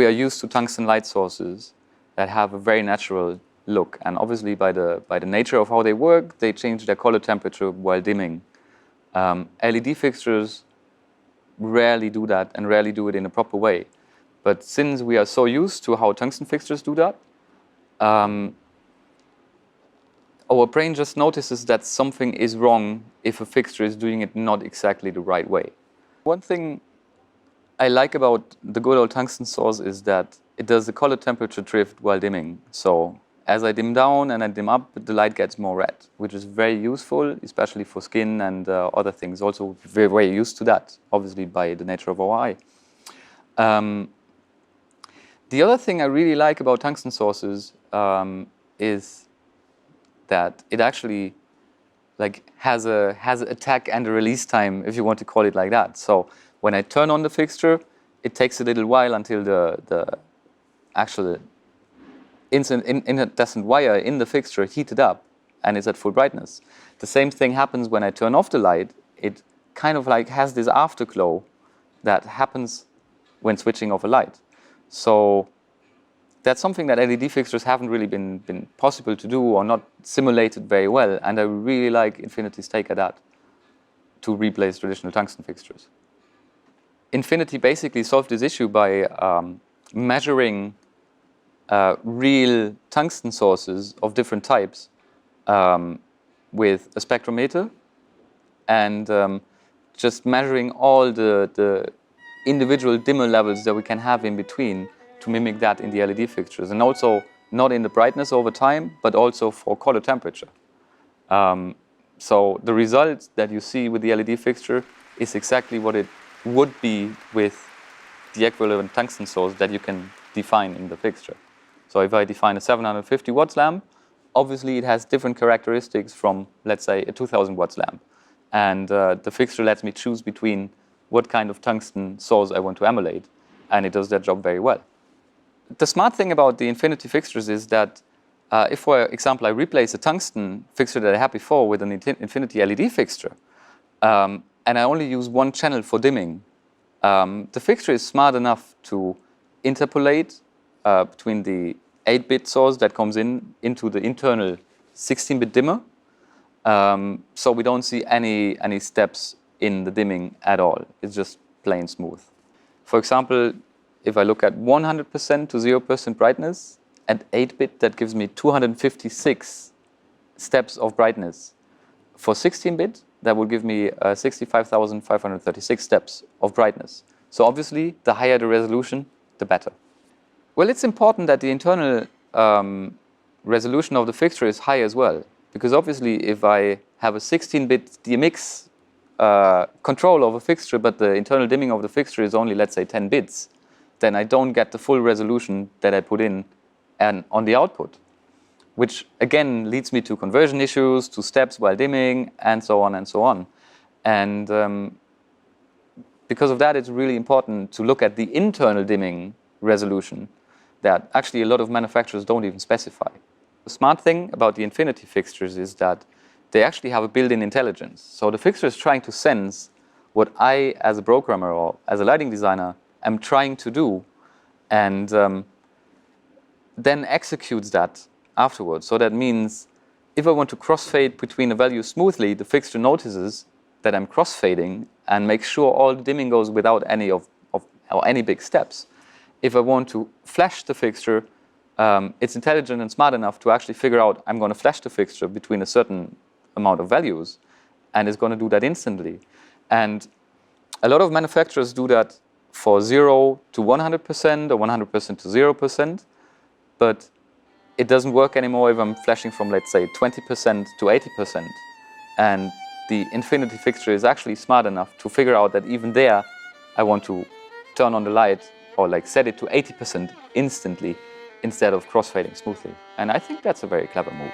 are used to tungsten light sources that have a very natural look, and obviously by the nature of how they work, they change their color temperature while dimming. LED fixtures rarely do that and rarely do it in a proper way. But since we are so used to how tungsten fixtures do that, our brain just notices that something is wrong if a fixture is doing it not exactly the right way. One thing I like about the good old tungsten source is that it does the color temperature drift while dimming. So as I dim down and I dim up, the light gets more red, which is very useful, especially for skin and other things. Also very, very used to that, obviously by the nature of our eye. The other thing I really like about tungsten sources is that it actually has a attack and a release time, if you want to call it like that. So when I turn on the fixture, it takes a little while until the actual incandescent wire in the fixture heated up and is at full brightness. The same thing happens when I turn off the light. It kind of has this afterglow that happens when switching off a light. So that's something that LED fixtures haven't really been possible to do or not simulated very well, and I really like Infinity's take at that to replace traditional tungsten fixtures. Infinity basically solved this issue by measuring real tungsten sources of different types with a spectrometer and just measuring all the individual dimmer levels that we can have in between to mimic that in the LED fixtures, and also not in the brightness over time, but also for color temperature. So the result that you see with the LED fixture is exactly what it would be with the equivalent tungsten source that you can define in the fixture. So if I define a 750 watts lamp, obviously it has different characteristics from, let's say, a 2000 watts lamp. And the fixture lets me choose between what kind of tungsten source I want to emulate, and it does that job very well. The smart thing about the Infinity fixtures is that if, for example, I replace a tungsten fixture that I had before with an Infinity LED fixture, and I only use one channel for dimming, the fixture is smart enough to interpolate between the 8-bit source that comes into the internal 16-bit dimmer, so we don't see any steps in the dimming at all. It's just plain smooth. For example, if I look at 100% to 0% brightness at 8-bit, that gives me 256 steps of brightness. For 16-bit, that will give me 65,536 steps of brightness. So obviously, the higher the resolution, the better. Well, it's important that the internal resolution of the fixture is high as well, because obviously, if I have a 16-bit DMX control of a fixture, but the internal dimming of the fixture is only, let's say, 10 bits, then I don't get the full resolution that I put in and on the output, which again leads me to conversion issues, to steps while dimming, and so on and so on. And because of that, it's really important to look at the internal dimming resolution that actually a lot of manufacturers don't even specify. The smart thing about the Infinity fixtures is that they actually have a built-in intelligence. So the fixture is trying to sense what I, as a programmer or as a lighting designer, am trying to do, and then executes that afterwards. So that means if I want to crossfade between a value smoothly, the fixture notices that I'm crossfading and makes sure all the dimming goes without any or any big steps. If I want to flash the fixture, it's intelligent and smart enough to actually figure out I'm going to flash the fixture between a certain amount of values, and it's going to do that instantly. And a lot of manufacturers do that for 0 to 100% or 100% to 0%, but it doesn't work anymore if I'm flashing from, let's say, 20% to 80%. And the Infinity fixture is actually smart enough to figure out that even there, I want to turn on the light or set it to 80% instantly instead of crossfading smoothly. And I think that's a very clever move.